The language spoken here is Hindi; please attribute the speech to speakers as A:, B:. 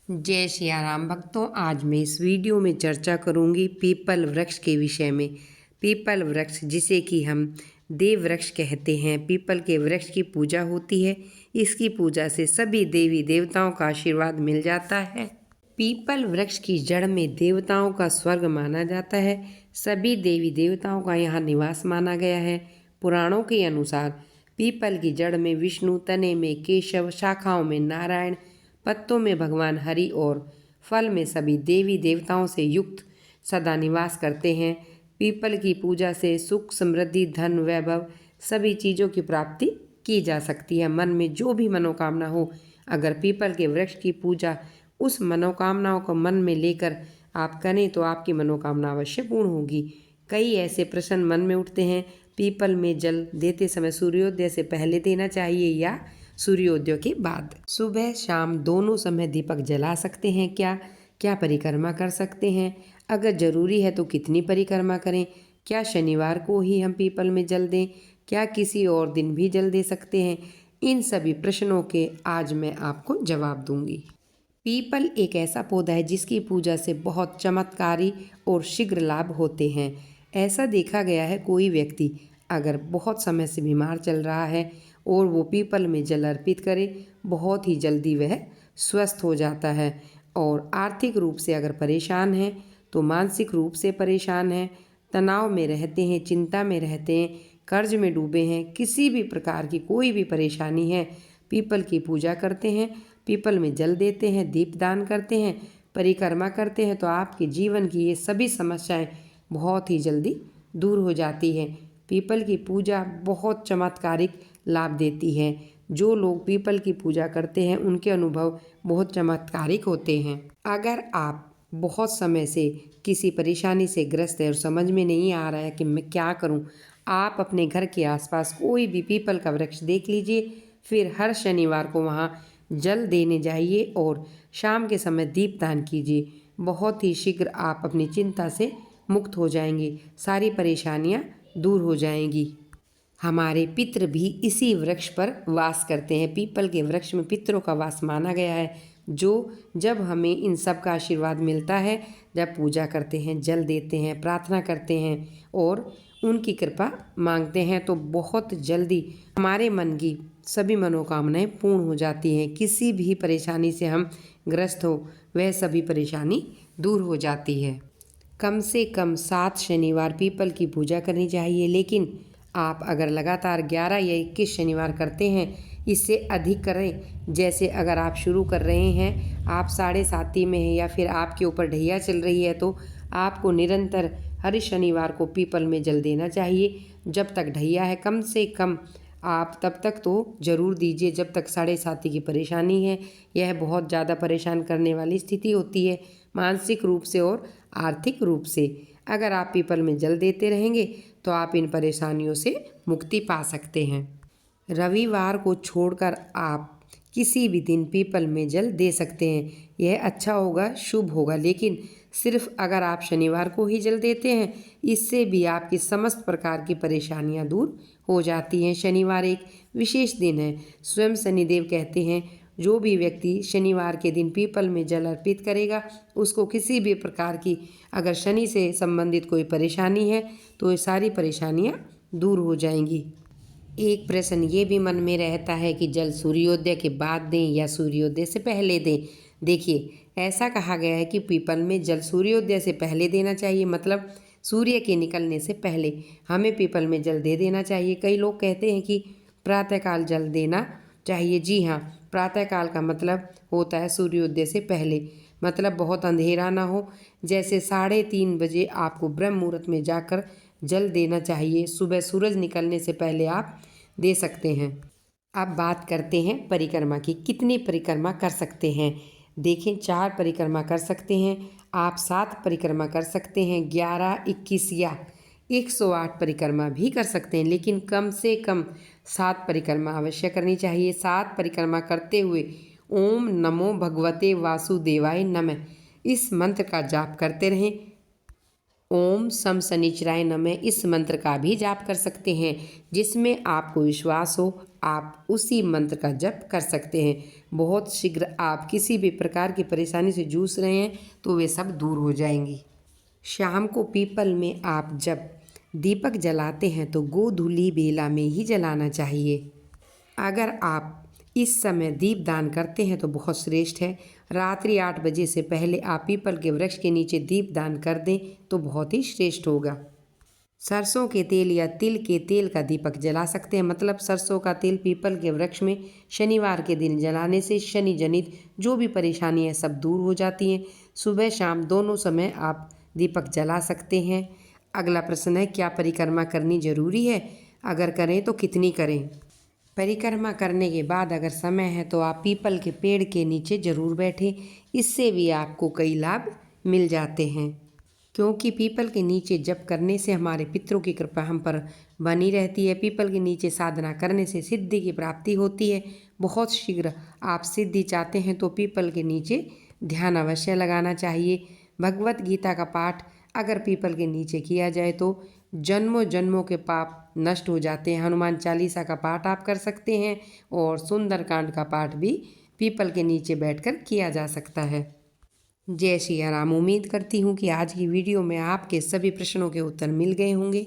A: जय सिया राम भक्तों। आज मैं इस वीडियो में चर्चा करूंगी पीपल वृक्ष के विषय में। पीपल वृक्ष जिसे कि हम देव वृक्ष कहते हैं, पीपल के वृक्ष की पूजा होती है। इसकी पूजा से सभी देवी देवताओं का आशीर्वाद मिल जाता है। पीपल वृक्ष की जड़ में देवताओं का स्वर्ग माना जाता है। सभी देवी देवताओं का यहाँ निवास माना गया है। पुराणों के अनुसार पीपल की जड़ में विष्णु, तने में केशव, शाखाओं में नारायण, पत्तों में भगवान हरि और फल में सभी देवी देवताओं से युक्त सदा निवास करते हैं। पीपल की पूजा से सुख, समृद्धि, धन, वैभव सभी चीज़ों की प्राप्ति की जा सकती है। मन में जो भी मनोकामना हो, अगर पीपल के वृक्ष की पूजा उस मनोकामनाओं को मन में लेकर आप करें तो आपकी मनोकामना अवश्य पूर्ण होगी। कई ऐसे प्रश्न मन में उठते हैं, पीपल में जल देते समय सूर्योदय से पहले देना चाहिए या सूर्योदय के बाद? सुबह शाम दोनों समय दीपक जला सकते हैं क्या? क्या परिक्रमा कर सकते हैं? अगर जरूरी है तो कितनी परिक्रमा करें? क्या शनिवार को ही हम पीपल में जल दें? क्या किसी और दिन भी जल दे सकते हैं? इन सभी प्रश्नों के आज मैं आपको जवाब दूंगी। पीपल एक ऐसा पौधा है जिसकी पूजा से बहुत चमत्कारी और शीघ्र लाभ होते हैं। ऐसा देखा गया है, कोई व्यक्ति अगर बहुत समय से बीमार चल रहा है और वो पीपल में जल अर्पित करे, बहुत ही जल्दी वह स्वस्थ हो जाता है। और आर्थिक रूप से अगर परेशान है तो मानसिक रूप से परेशान है, तनाव में रहते हैं, चिंता में रहते हैं, कर्ज में डूबे हैं, किसी भी प्रकार की कोई भी परेशानी है, पीपल की पूजा करते हैं, पीपल में जल देते हैं, दीपदान करते हैं, परिक्रमा करते हैं तो आपके जीवन की ये सभी समस्याएं बहुत ही जल्दी दूर हो जाती है। पीपल की पूजा बहुत चमत्कारिक लाभ देती है। जो लोग पीपल की पूजा करते हैं उनके अनुभव बहुत चमत्कारिक होते हैं। अगर आप बहुत समय से किसी परेशानी से ग्रस्त है और समझ में नहीं आ रहा है कि मैं क्या करूं, आप अपने घर के आसपास कोई भी पीपल का वृक्ष देख लीजिए, फिर हर शनिवार को वहां जल देने जाइए और शाम के समय दीपदान कीजिए। बहुत ही शीघ्र आप अपनी चिंता से मुक्त हो जाएंगे, सारी परेशानियां दूर हो जाएंगी। हमारे पितृ भी इसी वृक्ष पर वास करते हैं। पीपल के वृक्ष में पितरों का वास माना गया है, जो जब हमें इन सब का आशीर्वाद मिलता है, जब पूजा करते हैं, जल देते हैं, प्रार्थना करते हैं और उनकी कृपा मांगते हैं तो बहुत जल्दी हमारे मन की सभी मनोकामनाएं पूर्ण हो जाती हैं। किसी भी परेशानी से हम ग्रस्त हो, वह सभी परेशानी दूर हो जाती है। कम से कम 7 शनिवार पीपल की पूजा करनी चाहिए, लेकिन आप अगर लगातार 11 या 21 शनिवार करते हैं, इससे अधिक करें। जैसे अगर आप शुरू कर रहे हैं, आप 7.5 में हैं या फिर आपके ऊपर ढैया चल रही है तो आपको निरंतर हर शनिवार को पीपल में जल देना चाहिए। जब तक ढैया है कम से कम आप तब तक तो ज़रूर दीजिए जब तक 7.5 की परेशानी है। यह बहुत ज़्यादा परेशान करने वाली स्थिति होती है, मानसिक रूप से और आर्थिक रूप से। अगर आप पीपल में जल देते रहेंगे तो आप इन परेशानियों से मुक्ति पा सकते हैं। रविवार को छोड़कर आप किसी भी दिन पीपल में जल दे सकते हैं, यह अच्छा होगा, शुभ होगा। लेकिन सिर्फ अगर आप शनिवार को ही जल देते हैं, इससे भी आपकी समस्त प्रकार की परेशानियां दूर हो जाती हैं। शनिवार एक विशेष दिन है। स्वयं शनिदेव कहते हैं, जो भी व्यक्ति शनिवार के दिन पीपल में जल अर्पित करेगा, उसको किसी भी प्रकार की अगर शनि से संबंधित कोई परेशानी है तो ये सारी परेशानियां दूर हो जाएंगी। एक प्रश्न ये भी मन में रहता है कि जल सूर्योदय के बाद दें या सूर्योदय से पहले दें। देखिए, ऐसा कहा गया है कि पीपल में जल सूर्योदय से पहले देना चाहिए, मतलब सूर्य के निकलने से पहले हमें पीपल में जल दे देना चाहिए। कई लोग कहते हैं कि प्रातःकाल जल देना चाहिए। जी हाँ, प्रातःकाल का मतलब होता है सूर्योदय से पहले, मतलब बहुत अंधेरा ना हो। जैसे 3:30 बजे आपको ब्रह्म मुहूर्त में जाकर जल देना चाहिए। सुबह सूरज निकलने से पहले आप दे सकते हैं। अब बात करते हैं परिक्रमा की। कितनी परिक्रमा कर सकते हैं? देखें, 4 परिक्रमा कर सकते हैं आप, 7 परिक्रमा कर सकते हैं, 11, 21 या 108 परिक्रमा भी कर सकते हैं, लेकिन कम से कम 7 परिक्रमा अवश्य करनी चाहिए। 7 परिक्रमा करते हुए ओम नमो भगवते वासुदेवाय नमः इस मंत्र का जाप करते रहें। ओम सम शनिचराय नमः इस मंत्र का भी जाप कर सकते हैं, जिसमें आपको विश्वास हो आप उसी मंत्र का जप कर सकते हैं। बहुत शीघ्र आप किसी भी प्रकार की परेशानी से जूझ रहे हैं तो वे सब दूर हो जाएंगी। शाम को पीपल में आप जब दीपक जलाते हैं तो गोधूली बेला में ही जलाना चाहिए। अगर आप इस समय दीप दान करते हैं तो बहुत श्रेष्ठ है। रात्रि 8 बजे से पहले आप पीपल के वृक्ष के नीचे दीप दान कर दें तो बहुत ही श्रेष्ठ होगा। सरसों के तेल या तिल के तेल का दीपक जला सकते हैं। मतलब सरसों का तेल पीपल के वृक्ष में शनिवार के दिन जलाने से शनि जनित जो भी परेशानी है सब दूर हो जाती हैं। सुबह शाम दोनों समय आप दीपक जला सकते हैं। अगला प्रश्न है, क्या परिक्रमा करनी जरूरी है? अगर करें तो कितनी करें? परिक्रमा करने के बाद अगर समय है तो आप पीपल के पेड़ के नीचे जरूर बैठें। इससे भी आपको कई लाभ मिल जाते हैं, क्योंकि पीपल के नीचे जप करने से हमारे पितरों की कृपा हम पर बनी रहती है। पीपल के नीचे साधना करने से सिद्धि की प्राप्ति होती है। बहुत शीघ्र आप सिद्धि चाहते हैं तो पीपल के नीचे ध्यान अवश्य लगाना चाहिए। भगवत गीता का पाठ अगर पीपल के नीचे किया जाए तो जन्मों जन्मों के पाप नष्ट हो जाते हैं। हनुमान चालीसा का पाठ आप कर सकते हैं और सुंदरकांड का पाठ भी पीपल के नीचे बैठकर किया जा सकता है। जय श्री राम। उम्मीद करती हूँ कि आज की वीडियो में आपके सभी प्रश्नों के उत्तर मिल गए होंगे।